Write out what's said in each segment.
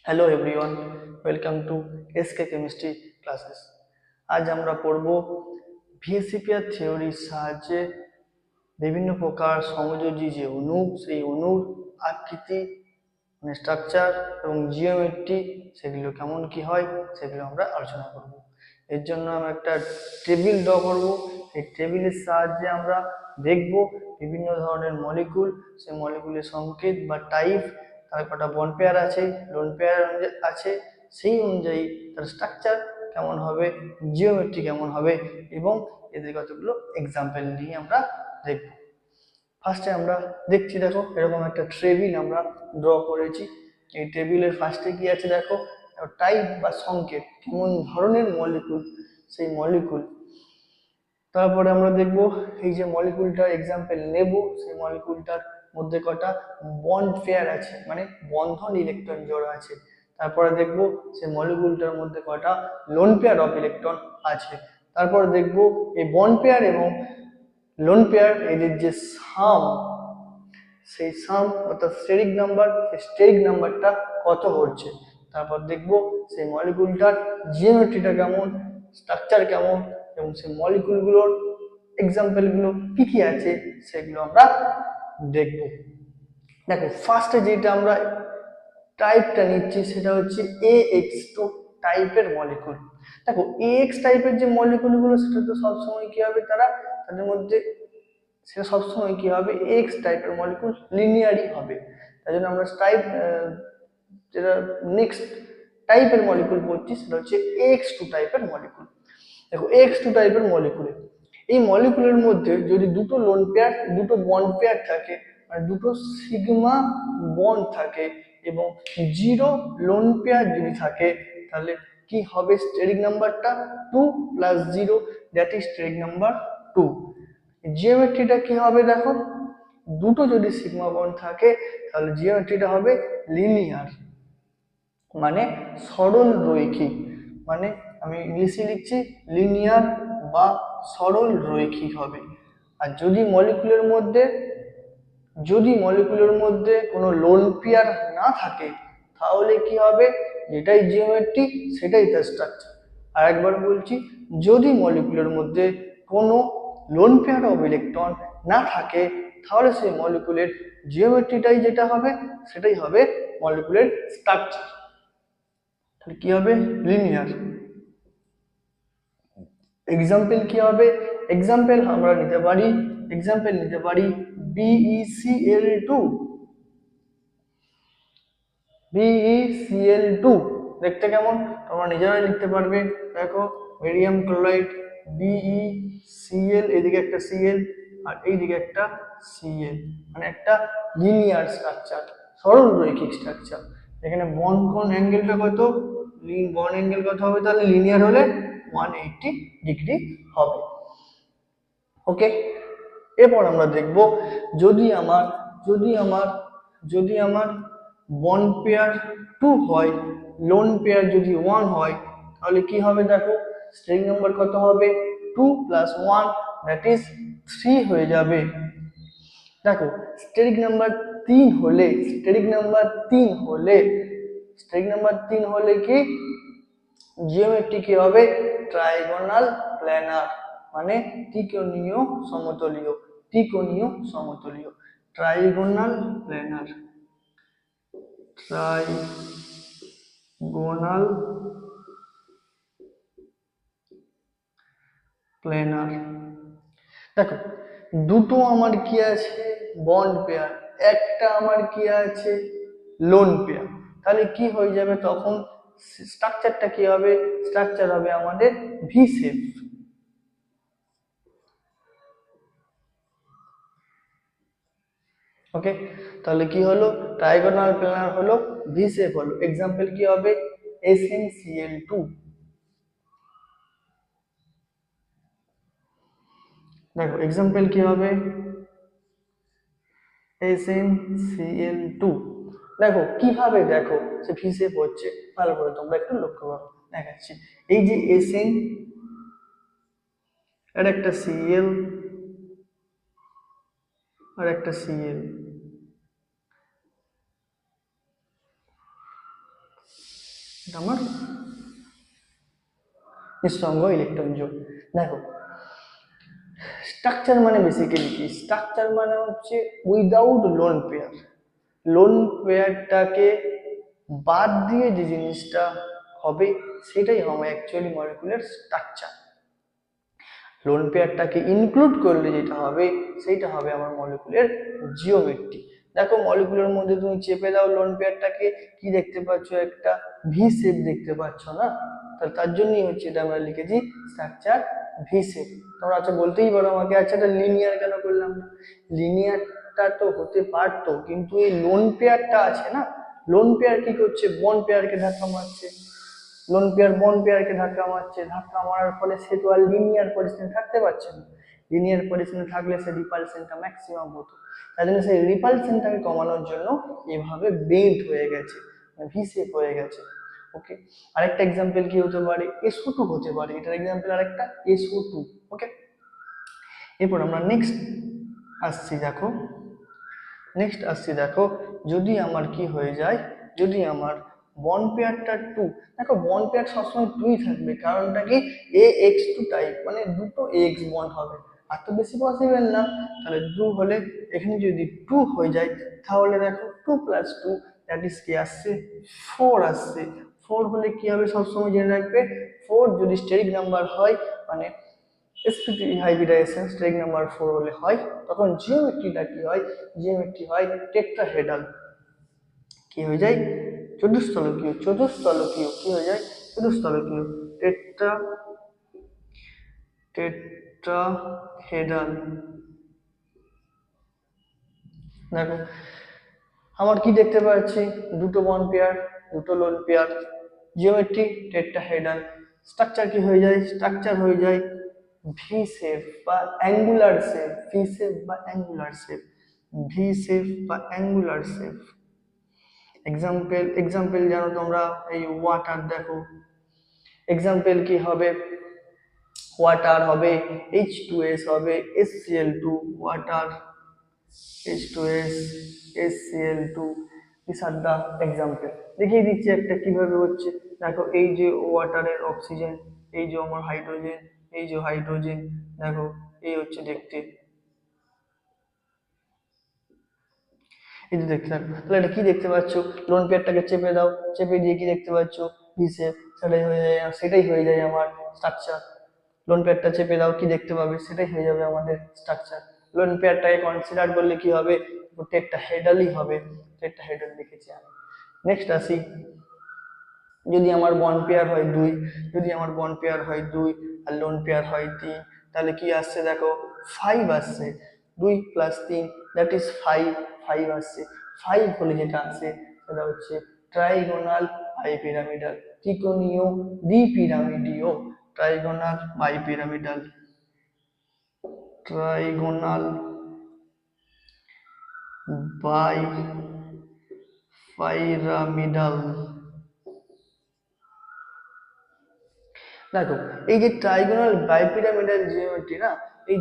Hello everyone, welcome to SK chemistry classes. আজ আমরা পড়ব ভিএসিপিআর থিওরির সাহায্যে বিভিন্ন প্রকার সমযোজী যে অণু, সেই অণুর আকৃতি মানে স্ট্রাকচার এবং জিওমেট্রি সেগুলো কেমন কি হয় সেগুলো আমরা আলোচনা করব। এর জন্য আমরা একটা টেবিল ড্র করব। এই টেবিলের সাহায্যে আমরা দেখব বিভিন্ন ধরনের মলিকুল, সেই মলিকুলের সংকেত বা টাইপ, তার কটা বন্ড পেয়ার আছে, লোন পেয়ার আছে, সেই অনুযায়ী তার স্ট্রাকচার কেমন হবে, জিওমেট্রি কেমন হবে এবং এদের কতগুলো এক্সাম্পল নিয়ে আমরা দেখব। ফার্স্টে আমরা দেখছি, দেখো এরকম একটা টেবিল আমরা ড্র করেছি। এই টেবিলের ফার্স্টে কি আছে দেখো, টাইপ বা সংকেত, কেমন ধরনের মলিকুল সেই মলিকুল। তারপরে আমরা দেখব এই যে মলিকুলটার এক্সাম্পল নেব, সেই মলিকুলটার মধ্যে কটা বন্ড পেয়ার আছে মানে বন্ধন ইলেকট্রন জোড়া আছে। তারপরে দেখব সেই মলিকুলটার মধ্যে কটা লোন পেয়ার অফ ইলেকট্রন আছে। তারপরে দেখব এই বন্ড পেয়ার এবং লোন পেয়ার এদের যে সাম, সেই সাম অর্থাৎ স্টেরিক নাম্বার, সেই স্টেরিক নাম্বারটা কত হচ্ছে। তারপর দেখব সেই মলিকুলটার জিওমেট্রিটা কেমন, স্ট্রাকচার কেমন এবং সেই মলিকুলগুলোর এক্সাম্পলগুলো কি কি আছে সেগুলো আমরা দেখব। দেখো ফার্স্টে যেটা আমরা টাইপটা নিচ্ছি সেটা হচ্ছে AX2 টাইপের মলিকুল। দেখো AX টাইপের যে মলিকুলগুলো সেটা তো সবসময় কি হবে, তাদের মধ্যে সেটা সবসময় কি হবে, এক্স টাইপের মলিকুল লিনিয়ারই হবে। তাই জন্য আমরা টাইপ যেটা নেক্সট টাইপের মলিকুল পড়ছি সেটা হচ্ছে AX2 টাইপের মলিকুল। দেখো AX2 টাইপের মলিকুলে এই মলিকুলের মধ্যে যদি দুটো লোন পেয়ার, দুটো বন্ড পেয়ার থাকে, মানে দুটো সিগমা বন্ড থাকে এবং জিরো লোন পেয়ার যদি থাকে, তাহলে কি হবে স্টেরিক নাম্বারটা 2 plus 0, that is steric number 2। জিওমেট্রিটা কি হবে দেখো, দুটো যদি সিগমা বন্ড থাকে তাহলে জিওমেট্রিটা হবে লিনিয়ার মানে সরল রৈখিক, মানে আমি ইংলিশে লিখছি লিনিয়ার বা সরল রৈখিক হবে। আর যদি মলিকুলের মধ্যে কোনো লোন পেয়ার না থাকে তাহলে কি হবে, যেটাই জিওমেট্রি সেটাই তার স্ট্রাকচার। আর একবার বলছি, যদি মলিকুলের মধ্যে কোনো লোন পেয়ার অফ ইলেকট্রন না থাকে তাহলে সেই মলিকুলের জিওমেট্রিটাই যেটা হবে সেটাই হবে মলিকুলের স্ট্রাকচার। তাহলে কি হবে, লিনিয়ার। এক্সাম্পল কি হবে, এক্সাম্পল আমরা নিতে পারি BeCl2। BeCl2 দেখতে কেমন তোমরা নিজেরাই লিখতে পারবে। দেখো বেরিয়াম ক্লোরাইড BeCl, এদিকে একটা Cl আর এইদিকে একটা Cl, মানে একটা লিনিয়ার স্ট্রাকচার, সরল রৈখিক স্ট্রাকচার। এখানে বন্ড কোণ অ্যাঙ্গেলটা কত, বন্ড অ্যাঙ্গেল কত হবে, তাহলে লিনিয়ার হলে 180 ডিগ্রি হবে। ওকে, এরপর আমরা দেখব যদি আমার বন্ড পেয়ার 2 হয়, লোন পেয়ার যদি 1 হয়, তাহলে কি হবে দেখো, স্টেরিক নাম্বার কত হবে, 2 প্লাস 1 দ্যাট ইজ 3 হয়ে যাবে। দেখো স্টেরিক নাম্বার 3 হলে কি জিওমেট্রি কি হবে, ট্রাইগোনাল প্ল্যানার মানে ত্রিকোণীয় সমতলীয় ট্রাইগোনাল প্ল্যানার। দেখো দুটো আমার কি আছে বন্ড পেয়ার, একটা আমার কি আছে লোন পেয়ার, তাহলে কি হয়ে যাবে তখন স্ট্রাকচারটা কি হবে, স্ট্রাকচার হবে আমাদের ভি শেপ। ওকে, তাহলে কি হলো, ট্রাইগোনাল প্ল্যানার হলো, ভি শেপ হলো। এক্সাম্পল কি হবে, SnCl2। দেখো এক্সাম্পল কি হবে, SnCl2। দেখো কিভাবে, দেখো সে ভি শেপ হচ্ছে, ভালো করে তোমরা একটু লক্ষ্য করো, দেখাচ্ছি। এই যে Sn আর একটা Cl আর একটা Cl, আমার নিঃসঙ্গ ইলেকট্রন জোড়। দেখো স্ট্রাকচার মানে বেসিক্যালি কি, স্ট্রাকচার মানে হচ্ছে উইদাউট লোন পেয়ার, লোন পেয়ারটাকে বাদ দিয়ে যে জিনিসটা হবে সেটাই হবে অ্যাকচুয়ালি মলিকুলার স্ট্রাকচার। লোন পেয়ারটাকে ইনক্লুড করলে যেটা হবে সেইটা হবে আমার মলিকুলার জিওমেট্রি। দেখো মলিকুলের মধ্যে তুমি চেপে দাও লোন পেয়ারটাকে, কি দেখতে পাচ্ছ, একটা ভি শেপ দেখতে পাচ্ছ না, তাহলে তার জন্যই হচ্ছে এটা আমরা লিখেছি স্ট্রাকচার ভি শেপ। তোমরা আচ্ছা বলতেই পারো আমাকে, আচ্ছা এটা লিনিয়ার কেন করলাম না? লিনিয়ারটা তো হতে পারতো, কিন্তু এই লোন পেয়ারটা আছে না, লোন পেয়ার কি করছে, বন্ড পেয়ারকে ধাক্কা মারছে, লোন পেয়ার বন্ড পেয়ারকে ধাক্কা মারছে, ধাক্কা মারার ফলে সে তো আর লিনিয়ার পজিশনে থাকতে পারছে না। লিনিয়ার পজিশনে থাকলে সে রিপালশনটা ম্যাক্সিমাম হতো, তাই জন্য সেই রিপালশনটাকে কমানোর জন্য এভাবে বেন্ড হয়ে গেছে, ভি শেপ হয়ে গেছে। ওকে, আরেকটা এক্সাম্পল কি হতে পারে, SO2 হতে পারে, এটার এক্সাম্পল আরেকটা SO2। ওকে, এরপর আমরা নেক্সট আসছি, দেখো যদি আমার কি হয়ে যায়, যদি আমার বন্ড পেয়ারটা 2, দেখো বন্ড পেয়ার সবসময় 2ই থাকবে, কারণটা কি AX2 টাইপ, মানে দুটো AX বন্ড হবে, আর তো বেশি পসিবল না, তাহলে 2 হলে এখানে যদি 2 হয়ে যায় তাহলে দেখো 2 + 2 দ্যাট ইজ কি আসছে, 4 আসছে। 4 হলে কি হবে সবসময় জেনে রাখবে, 4 যদি স্টেরিক নাম্বার হয়, মানে sp3 হাইব্রিডাইজেশন স্টেরিক নাম্বার 4 হলে হয়, তখন জিওমেট্রিটা কি হয়, জিওমেট্রি হয় টেট্রাহেড্রাল, কি হয়ে যায় চতুস্তলকীয় কি হয়ে যায় চতুস্তলকীয়, টেট্রাহেড্রাল। দেখো আমার কি দেখতে পাচ্ছি, দুটো বন্ড পেয়ার, দুটো lone pair, geometry tetrahedral. Structure কি হয়ে যায়, স্ট্রাকচার হয়ে যায় ভি শেপ বা অ্যাঙ্গুলার শেপ, ভি শেপ বা অ্যাঙ্গুলার শেপ, ভি শেপ বা অ্যাঙ্গুলার শেপ। এক্সাম্পল জানো তোমরা, এই ওয়াটার, দেখো এক্সাম্পল কি হবে, ওয়াটার হবে H2S হবে HCl2, water H2S HCl2, these are the example। দেখিয়ে দিচ্ছি একটা কিভাবে হচ্ছে, দেখো এই যে ওয়াটারের অক্সিজেন, এই যে আমার হাইড্রোজেন, এই যে হাইড্রোজেন, দেখো এই হচ্ছে দেখতে, এই যে দেখতে থাকো, তাহলে এটা কি দেখতে পাচ্ছ, লোন পেয়ারটাকে চেপে দাও, চেপে দিয়ে কি দেখতে পাচ্ছ, ভি শেপ, সেটাই হয়ে যায় আমার স্ট্রাকচার। লোন পেয়ারটা চেপে দাও, কি দেখতে পাবে, সেটাই হয়ে যাবে আমাদের স্ট্রাকচার। লোন পেয়ারটাকে কনসিডার করলে কি হবে, টেট্রাহেড্রালই হবে, টেট্রাহেড্রাল লিখেছি আমি। নেক্সট আসি, যদি আমার বন্ড পেয়ার হয় 2, যদি আমার বন্ড পেয়ার হয় 2 আর লোন পেয়ার হয় 3, তাহলে কি আসছে দেখো 5 আসছে, 2 + 3 দ্যাট ইজ 5, 5 আসছে। 5 হলে যেটা আসে সেটা হচ্ছে ট্রাইগোনাল বাইপিরামিডাল, ত্রিকোণীয় দ্বিপিরামিডীয়, ট্রাইগোনাল বাইপিরামিডাল, ট্রাইগোনাল বাইপিরামিডাল। দেখো এই যে ট্রাইগোনাল বাইপিরামিডাল জিওমেট্রি না, এই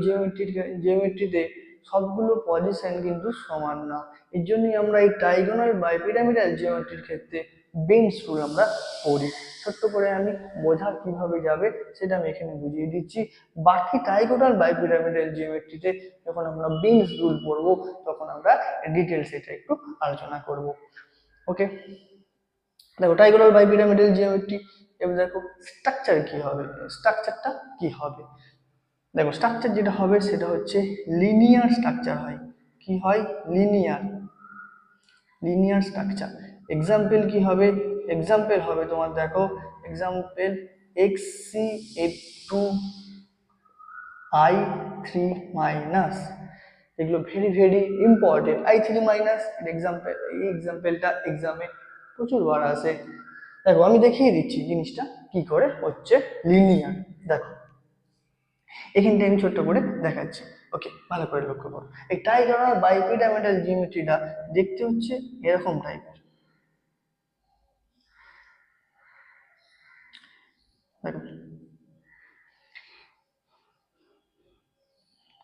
জিওমেট্রিতে সবগুলো পজিশন কিন্তু সমান না, এর জন্যই আমরা এই ট্রাইগোনাল বাইপিরামিডাল জিওমেট্রির ক্ষেত্রে বেঞ্চ রুল আমরা পড়ি। ছোট্ট করে আমি বোঝা কিভাবে যাবে সেটা আমি এখানে বুঝিয়ে দিচ্ছি। বাকি ট্রাইগোনাল বাইপিরামিডাল জিওমেট্রিতে যখন আমরা বেঞ্চ রুল পড়বো তখন আমরা ডিটেলস এটা একটু আলোচনা করব। ওকে, দেখো ট্রাইগোনাল বাইপিরামিডাল জিওমেট্রি, এবার দেখো স্ট্রাকচার কি হবে, স্ট্রাকচারটা কি হবে, দেখো স্ট্রাকচার যেটা হবে সেটা হচ্ছে লিনিয়ার স্ট্রাকচার হয়, কি হয় লিনিয়ার, লিনিয়ার স্ট্রাকচার। এক্সাম্পল কি হবে, এক্সাম্পল হবে তোমার দেখো, এক্সাম্পল HC8I3-, এগুলো very very important. I3-, example, এই এক্সাম্পলটা এক্সামে প্রচুর বার আসে। দেখো আমি দেখিয়ে দিচ্ছি জিনিসটা কি করে হচ্ছে লিনিয়ার। দেখো এখানটা আমি ছোট্ট করে দেখাচ্ছি, ওকে ভালো করে লক্ষ্য করো। এই ট্রাইগোনাল বাইপিরামিডাল জিওমেট্রিটা দেখতে হচ্ছে এরকম টাইপের, দেখো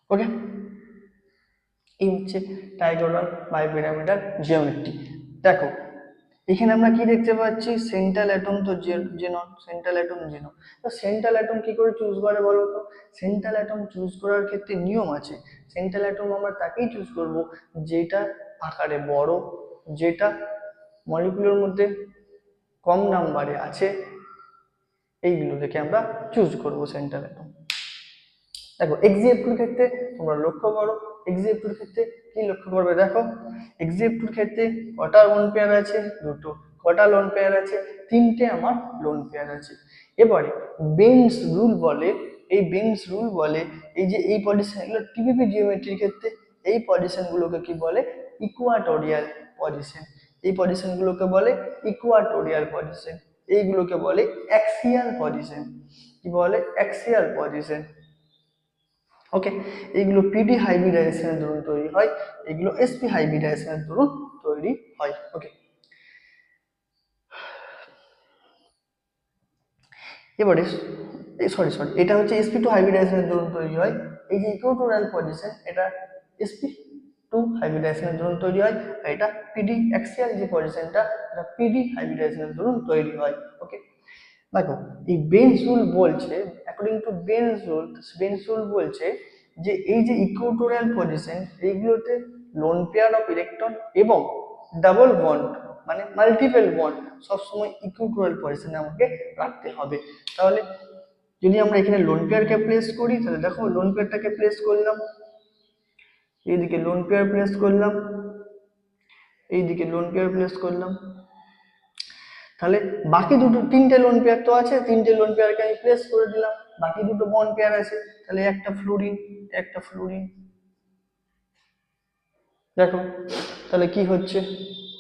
ওকে, এই হচ্ছে ট্রাইগোনাল বাইপিরামিডাল জিওমেট্রি। দেখো এখানে আমরা কি দেখতে পাচ্ছি, সেন্ট্রাল অ্যাটম তো জেনন, সেন্ট্রাল অ্যাটম জেনন। তো সেন্ট্রাল অ্যাটম কি করে চুজ করে বলো তো? সেন্ট্রাল অ্যাটম চুজ করার ক্ষেত্রে নিয়ম আছে। সেন্ট্রাল অ্যাটম আমরা তাকেই চুজ করব যেটা আকারে বড়, যেটা মলিকুলের মধ্যে কম নাম্বারে আছে, এইগুলো দেখে আমরা চুজ করব সেন্ট্রাল অ্যাটম। দেখো এক্সিএফ2 এর ক্ষেত্রে তোমরা লক্ষ্য করো, এক্সিএফ2 এর ক্ষেত্রে কি লক্ষ্য করবে, দেখো এক্সিএফ2 এর ক্ষেত্রে কটা লোন পেয়ার আছে, দুটো। কটা লোন পেয়ার আছে, তিনটে আমার লোন পেয়ার আছে। এবারে বেনস রুল বলে, এই বেনস রুল বলে এই যে এই পজিশন, এগুলো টিপিপি জিওমেট্রির ক্ষেত্রে এই পজিশন গুলোকে কি বলে, ইকুয়াটোরিয়াল পজিশন। এই পজিশন গুলোকে বলে ইকুয়াটোরিয়াল পজিশন, এইগুলোকে বলে অ্যাক্সিয়াল পজিশন। কি বলে, অ্যাক্সিয়াল পজিশন। ওকে, এইগুলো পিডি হাইব্রিডাইজেশনের দরুন তৈরি হয়, এগুলো এসপি হাইব্রিডাইজেশনের দরুন তৈরি হয়। ওকে, এবারে সরি সরি এটা হচ্ছে sp2 হাইব্রিডাইজেশনের দরুন তৈরি হয়। এই যে ইকুয়েটোরিয়াল পজিশন, এটা sp2 হাইব্রিডাইজেশনের দরুন তৈরি হয়, আর এটা পিডি অ্যাক্সিয়াল যে পজিশনটা, এটা পিডি হাইব্রিডাইজেশনের দরুন তৈরি হয়। ওকে, দেখো এই বেনস রুল বলছে, অ্যাকর্ডিং টু বেনস রুল বলছে যে এই যে ইকুয়েটোরিয়াল পজিশন, এইগুলোতে লোন পেয়ার অফ ইলেকট্রন এবং ডাবল বন্ড মানে মাল্টিপল বন্ড সবসময় ইকুয়েটোরিয়াল পজিশনে আমাকে রাখতে হবে। তাহলে যদি আমরা এখানে লোন পেয়ারকে প্লেস করি, তাহলে দেখো লোন পেয়ারটাকে প্লেস করলাম, এইদিকে লোন পেয়ার প্লেস করলাম, এইদিকে লোন পেয়ার প্লেস করলাম, তাহলে বাকি দুটো তিনটে লোন পেয়ার তো আছে, তিনটে লোন পেয়ারকে আমি প্লেস করে দিলাম, বাকি দুটো বন্ড পেয়ার আছে, তাহলে একটা ফ্লুরিন, একটা ফ্লুরিন। দেখো তাহলে কি হচ্ছে,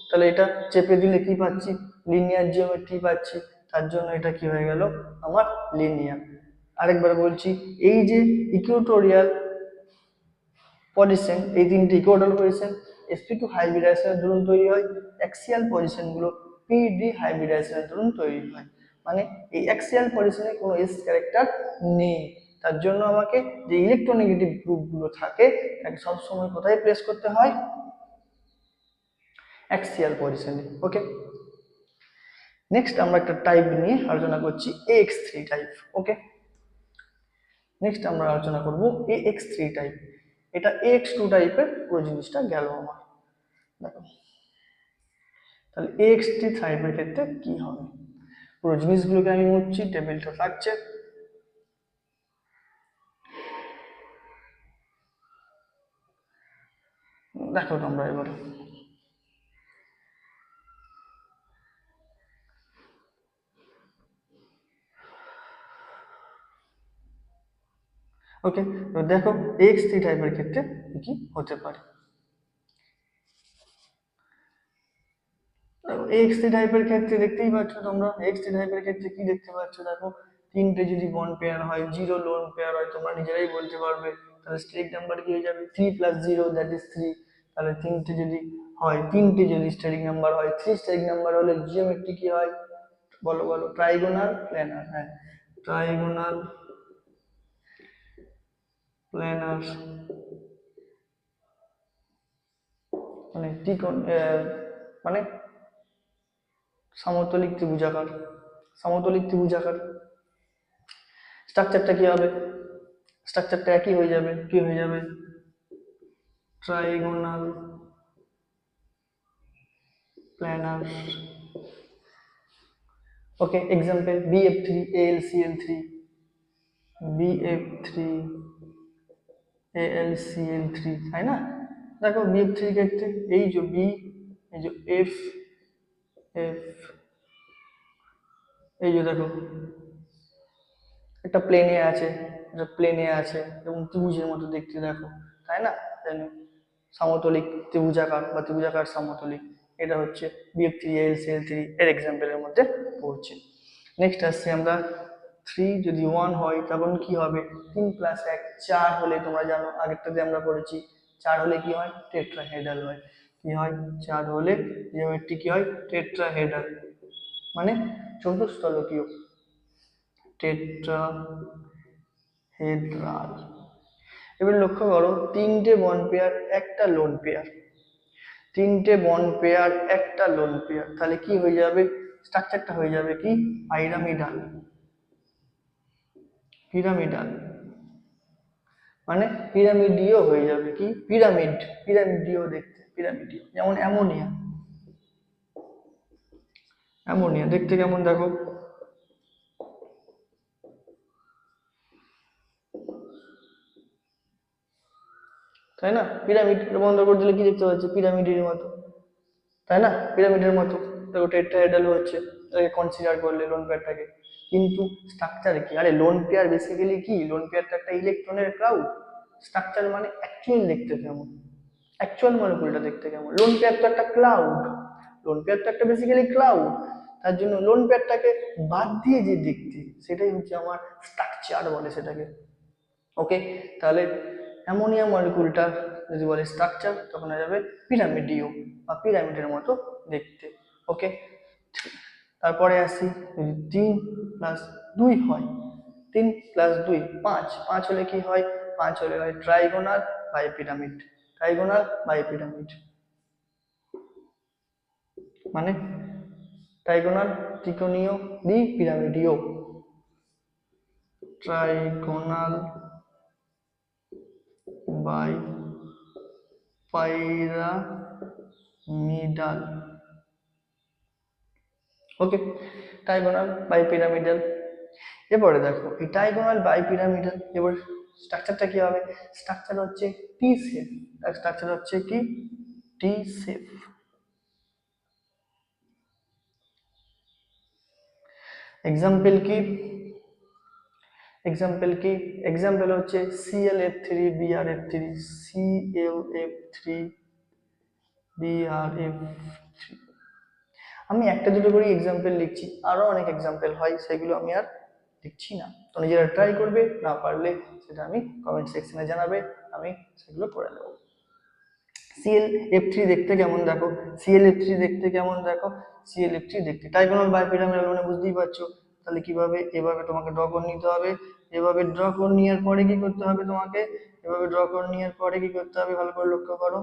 তাহলে এটা চেপে দিলে কি পাচ্ছি, লিনিয়ার জিওমেট্রি পাচ্ছি, তার জন্য এটা কি হয়ে গেল আমার লিনিয়ার। আরেকবার বলছি, এই যে ইকুয়েটোরিয়াল পজিশন, এই তিনটে ইকুয়েটোরিয়াল পজিশন sp2 হাইব্রিডাইজেশনের দরুন তৈরি হয়, অ্যাক্সিয়াল পজিশনগুলো pd হাইব্রিডাইজেশনের দরুন তৈরি হয়। মানে এই অ্যাক্সিয়াল পজিশনে কোনো s ক্যারেক্টার নেই, তার জন্য আমাকে যে ইলেকট্রোনেগেটিভ গ্রুপগুলো থাকে তাকে সবসময় কোথায় প্লেস করতে হয়, অ্যাক্সিয়াল পজিশনে। ওকে, নেক্সট আমরা একটা টাইপ নিয়ে আলোচনা করছি, AX3 টাইপ। ওকে, নেক্সট আমরা আলোচনা করব AX3 টাইপ। এটা AX2 টাইপের পুরো জিনিসটা গেল আমার। দেখো তাহলে AX3 টাইপের ক্ষেত্রে কি হবে, পুরো জিনিসগুলোকে আমি মুছছি, টেবিলটা থাকছে। দেখো তোমরা এবারে ওকে, দেখো AX3 টাইপের ক্ষেত্রে কি হতে পারে। AX3 টাইপের ক্ষেত্রে দেখতেই পাচ্ছ তোমরা, AX3 টাইপের ক্ষেত্রে কি দেখতে পাচ্ছ, দেখো তিনটে যদি বন্ড পেয়ার হয়, জিরো লোন পেয়ার হয়, তোমরা নিজেরাই বলতে পারবে, তাহলে স্টেরিক নাম্বার কি হয়ে যাবে, 3 + 0 দ্যাট ইজ 3। তাহলে তিনটে যদি হয়, তিনটে যদি স্টেরিক নাম্বার হয়, 3 স্টেরিক নাম্বার হলে জিওমেট্রি কি হয়, বলো বলো, ট্রাইগোনাল প্ল্যানার। হ্যাঁ, ট্রাইগোনাল প্ল্যানার মানে ত্রিকোণ, মানে সমতলিক ত্রিভুজাকার, সমতলিক ত্রিভুজাকার। স্ট্রাকচারটা কি হবে, স্ট্রাকচারটা একই হয়ে যাবে, কি হয়ে যাবে, ট্রাইগোনাল প্ল্যানার। ওকে, example BF3 AlCl3, BF3 AlCl3, তাই না? দেখো BF3 ক্ষেত্রে এই যে B, এই যে F, F, এই যে দেখো একটা প্লেনে আছে, একটা প্লেনে আছে এবং ত্রিভুজের মতো দেখতে, দেখো তাই না, তাই না? সমতলিক ত্রিভুজাকার বা ত্রিভুজাকার সমতলিক, এটা হচ্ছে BF3 AlCl3 এর এক্সাম্পলের মধ্যে পড়ছে। নেক্সট আসছে আমরা 3 যদি 1 হয় তখন কি হবে, 3 + 1 4 হলে, তোমরা জানো আগেরটাতে আমরা পড়েছি 4 হলে কি হয়, টেট্রাহেড্রাল হয়। কি হয়, 4 হলে জিওমেট্রি কি হয়, টেট্রাহেড্রাল মানে চতুস্তলকীয়, টেট্রাহেড্রাল। এবার লক্ষ্য করো তিনটে বন্ড পেয়ার, একটা লোন পেয়ার, তিনটে বন্ড পেয়ার একটা লোন পেয়ার, তাহলে কি হয়ে যাবে, স্ট্রাকচারটা হয়ে যাবে কি পিরামিডাল। পিরামিডাল মানে পিরামিডীয় হয়ে যাবে, কি পিরামিড, পিরামিডীয় দেখতে, পিরামিডীয়। যেমন অ্যামোনিয়া, অ্যামোনিয়া দেখতে কেমন দেখো, তাই না? পিরামিড বন্ধ করে দিলে কি দেখতে পাচ্ছি, পিরামিডের মতো, তাই না? পিরামিডের মতো। দেখো টেট্রাহেড্রাল হচ্ছে, এটাকে কনসিডার করলে লোন পেয়ারটাকে। কিন্তু স্ট্রাকচার কি, আরে লোন পেয়ার বেসিক্যালি কি, লোন পেয়ারটা একটা ইলেকট্রনের ক্লাউড। স্ট্রাকচার মানে অ্যাকচুয়াল দেখতে কেমন, অ্যাকচুয়াল মলিকুলটা দেখতে কেমন। লোন পেয়ার তো একটা ক্লাউড, লোন পেয়ার তো একটা বেসিক্যালি ক্লাউড, তার জন্য লোন পেয়ারটাকে বাদ দিয়ে যে দেখতে, সেটাই হচ্ছে আমার স্ট্রাকচার বলে সেটাকে। ওকে, তাহলে অ্যামোনিয়া মলিকুলটা যদি বলে স্ট্রাকচার, তখন হয়ে যাবে পিরামিডীয় বা পিরামিডের মতো দেখতে। ওকে, তারপরে আসি, যদি 3+2 হয়, 3+2 5, 5 হলে কি হয়, 5 হলে হয় ট্রাইগোনাল বাইপিরামিড। ট্রাইগোনাল বাইপিরামিড মানে ট্রাইগোনাল ত্রিকোণীয় দ্বিপিরামিডীয়, trigonal bipyramidal. Okay, trigonal bipyramidal. এবারে দেখো এই ট্রাইগোনাল বাই পিরামিডাল, এবার স্ট্রাকচারটা কি হবে, স্ট্রাকচার হচ্ছে টি শেপ, স্ট্রাকচার হচ্ছে কি টি শেপ। এক্সাম্পল কি, এক্সাম্পল কি, এক্সাম্পল হচ্ছে ClF3 BrF3, ClF3 BrF3। আমি একটা দুটো করে এক্সাম্পল লিখছি, আরো অনেক এক্সাম্পল হয়, সেগুলো আমি আর লিখছি না। তো নিজেরা ট্রাই করবে, না পারলে সেটা আমি কমেন্ট সেকশনে জানাবে, আমি সেগুলো করে নেব। ClF3 দেখতে কেমন দেখো, ClF3 দেখতে কেমন দেখো, ClF3 দেখতে ট্রাইগোনাল বাইপিরামিডাল মানে বুঝতেই পারছো। তাহলে কিভাবে, এভাবে তোমাকে ড্র করে নিতে হবে, এভাবে ড্র করে নেওয়ার পরে কি করতে হবে তোমাকে, এভাবে ড্র করে নেওয়ার পরে কি করতে হবে, ভালো করে লক্ষ্য করো।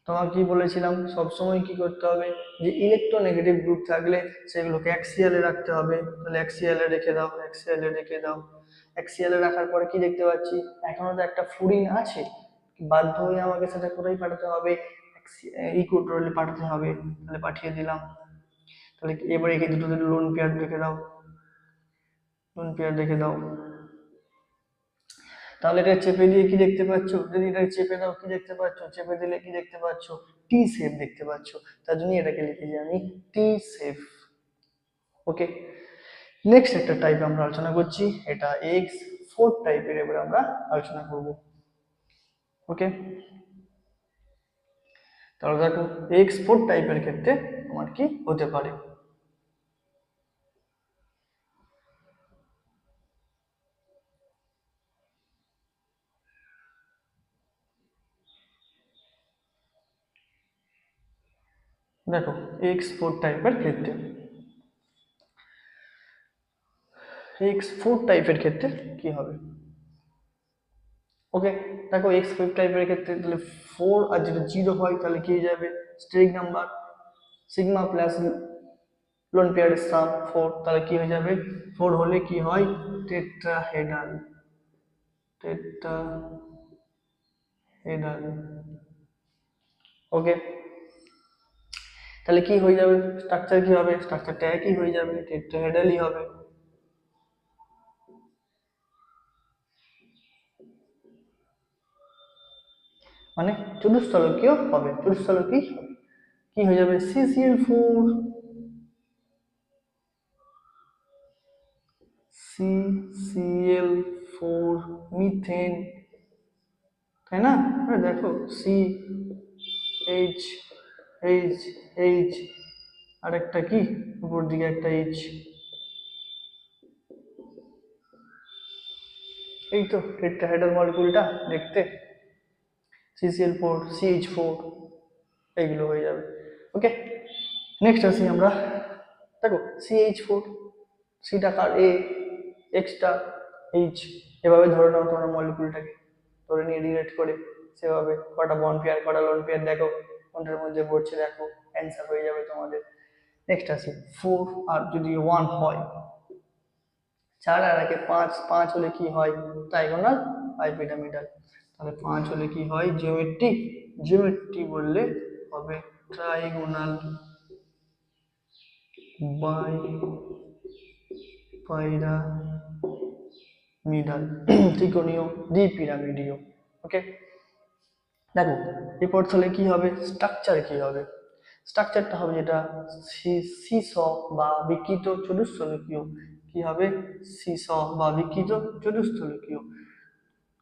তোমাকে কি বলেছিলাম, সবসময় কি করতে হবে, যে ইলেকট্রোনেগেটিভ গ্রুপ থাকলে সেগুলোকে অ্যাক্সিয়ালে রাখতে হবে। তাহলে অ্যাক্সিয়ালে রেখে দাও, অ্যাক্সিয়ালে রেখে দাও। অ্যাক্সিয়ালে রাখার পরে কি দেখতে পাচ্ছি, এখনো তো একটা ফ্লুরিন আছে, বাধ্য হয়ে আমাকে সেটা কোথায় পাঠাতে হবে, ইকুয়েটরে পাঠাতে হবে। তাহলে পাঠিয়ে দিলাম। তাহলে এবারে এই দুটো লোন পেয়ার রেখে দাও, লোন পেয়ার রেখে দাও। তাহলে এটা চেপে দিয়ে কি দেখতে পাচ্ছ, যদি এটা চেপে দাও কি দেখতে পাচ্ছ, চেপে দিলে কি দেখতে পাচ্ছ, টি শেপ দেখতে পাচ্ছ। তার জন্য এটাকে লিখেছি আমি টি শেপ। ওকে, নেক্সট একটা টাইপ আমরা আলোচনা করছি, এটা X4 টাইপের, এবারে আমরা আলোচনা করব। ওকে, তাহলে দেখো X4 টাইপের ক্ষেত্রে আমার কি হতে পারে। দেখো X4 টাইপের ক্ষেত্রে, X4 টাইপের ক্ষেত্রে কি হবে। ওকে, দেখো X5 টাইপের ক্ষেত্রে তাহলে 4 আর যদি 0 হয় তাহলে কি হয়ে যাবে, steric number, sigma plus lone পেয়ারের সাম 4, তাহলে কি হয়ে যাবে, 4 হলে কি হয়, টেট্রাহেড্রাল, টেট্রাহেড্রাল। ওকে, তাহলে কি হয়ে যাবে, স্ট্রাকচার কি হবে, স্ট্রাকচারটা একই হয়ে যাবে, টেট্রাহেড্রালই হবে। মানে চতুস্থলকীয় হবে, চতুস্থলকী হবে। কি হয়ে যাবে, CCl4, CCl4 মিথেন, তাই না? দেখো CH আর একটা কি উপর দিকে একটা H, এই তো টেট্রাহেড্রাল মলিকুলটা দেখতে, CCl4 CH4 এইগুলো হয়ে যাবে। ওকে, নেক্সট আসি আমরা, দেখো CH4, সিটা কার A, এক্সটা H, এভাবে ধরে নাও তোমরা মলিকুলটাকে, ধরে নিয়ে রিলেট করে সেভাবে কটা বন্ড পেয়ার কটা লোন পেয়ার দেখো, কোনটার মধ্যে পড়ছে দেখো, অ্যান্সার হয়ে যাবে তোমাদের। নেক্সট আসি 4 আর যদি 1 হয়, 4 আর একে 5, 5 হলে কি হয়, ট্রাইগোনাল বাই পিরামিডাল। তাহলে 5 হলে কি হয়, জিওমেট্রি, জিওমেট্রি বললে হবে ট্রাইগোনাল বাই পিরামিডাল, ত্রিকোণীয় দ্বিপিরামিডীয়। ওকে, দেখো এরপর তাহলে কি হবে, স্ট্রাকচার কি হবে, স্ট্রাকচারটা হবে যেটা সিস বা বিকৃত চতুষ্ফলকীয়। কি হবে, সিস বা বিকৃত চতুষ্ফলকীয়।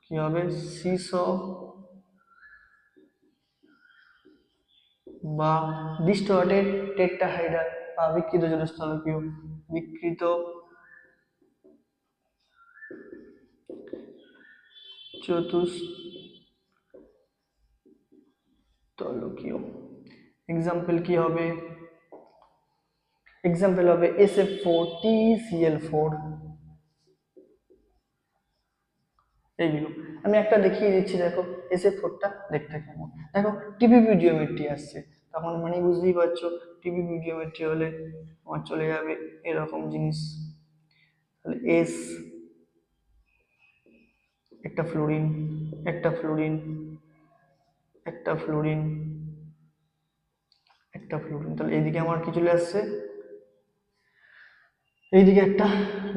কি হবে, সিস বা ডিস্টর্টেড টেট্রাহাইড্রাল বা বিকৃত চতুষ্ফলকীয়, বিকৃত চতুষ্ফলকীয়। এক্সাম্পল কি হবে, এক্সাম্পল হবে SF4 TeCl4। এইগুলো আমি একটা দেখিয়ে দিচ্ছি, দেখো SF4টা দেখতে কেমন। দেখো টিপিপি জিওমেট্রি আসছে, তখন মানে বুঝতেই পারছো টিপিপি জিওমেট্রি হলে আমার চলে যাবে এরকম জিনিস। তাহলে এস, একটা ফ্লোরিন, একটা ফ্লোরিন, একটা ফ্লোরিন, একটা ফ্লোরিন। তাহলে এইদিকে আমার কি চলে আসছে, এইদিকে একটা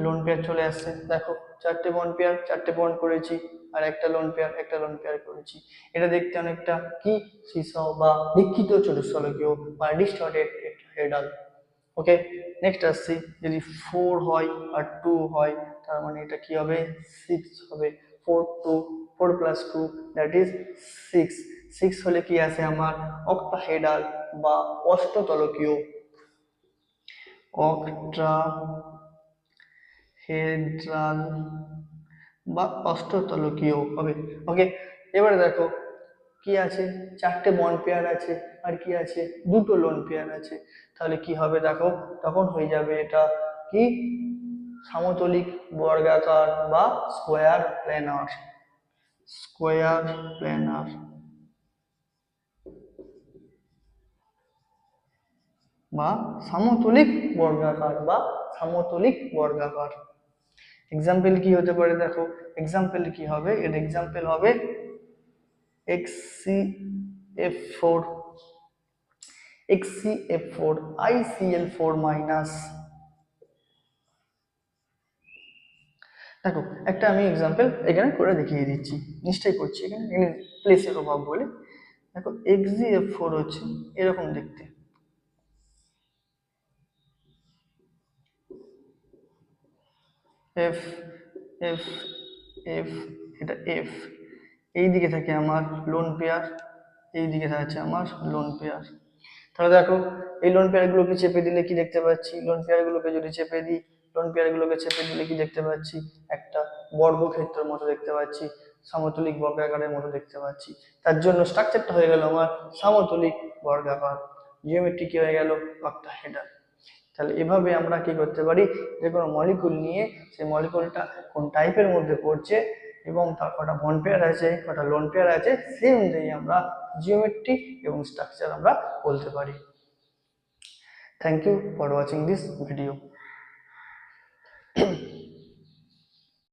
লোন পেয়ার চলে আসছে। দেখো চারটে বন্ড পেয়ার, চারটে বন্ড করেছি, আর একটা লোন পেয়ার, একটা লোন পেয়ার করেছি। এটা দেখতে অনেকটা কি, সিসা বা বিকৃত চতুষ্ফলকীয় বা ডিস্টর্টেড টেট্রাহেড্রাল। ওকে, নেক্সট আসছি, যদি 4 হয় আর 2 হয়, তার মানে এটা কি হবে, 6 হবে। 4 2, 4 প্লাস 2 দ্যাট ইজ 6। 6 হলে কি আছে আমার, অক্টাহেড্রাল বা অষ্টতলকীয়, অক্টাহেড্রাল বা অষ্টতলকীয় হবে। ওকে, এবারে দেখো কি আছে, চারটে বন্ড পেয়ার আছে, আর কি আছে, দুটো লোন পেয়ার আছে। তাহলে কি হবে দেখো, তখন হয়ে যাবে এটা কি, সমতলিক বর্গাকার বা স্কোয়ার প্ল্যানার, স্কোয়ার প্ল্যানার বা সমতলিক বর্গাকার বা সমতলিক বর্গাকার। এক্সাম্পল কি হতে পারে, দেখো এক্সাম্পল কি হবে, এর এক্সাম্পল হবে XCF4, XCF4 ICl4 মাইনাস। দেখো একটা আমি এক্সাম্পল এখানে করে দেখিয়ে দিচ্ছি, নিশ্চয়ই করছি এখানে প্লেসের অভাব বলে। দেখো XCF4 হচ্ছে এরকম দেখতে, এফ এফ এফ, এটা এফ, এই দিকে থাকে আমার লোন পেয়ার, এই দিকে থাকছে আমার লোন পেয়ার। তাহলে দেখো এই লোন পেয়ার গুলোকে চেপে দিলে কি দেখতে পাচ্ছি, লোন পেয়ার গুলোকে যদি চেপে দিই, লোন পেয়ার গুলোকে চেপে দিলে কি দেখতে পাচ্ছি, একটা বর্গক্ষেত্রের মতো দেখতে পাচ্ছি, সমতলিক বর্গাকারের মতো দেখতে পাচ্ছি। তার জন্য স্ট্রাকচারটা হয়ে গেল আমার সমতলিক বর্গাকার, জিওমেট্রি কি হয়ে গেল, অক্টাহেড্রাল। তাহলে এভাবে আমরা কি করতে পারি, যে কোনো মলিকুল নিয়ে সেই মলিকুলটা কোন টাইপের মধ্যে পড়ছে এবং তার কটা বন্ড পেয়ার আছে, কটা লোন পেয়ার আছে, সেই অনুযায়ী আমরা জিওমেট্রি এবং স্ট্রাকচার আমরা বলতে পারি। Thank you for watching this video.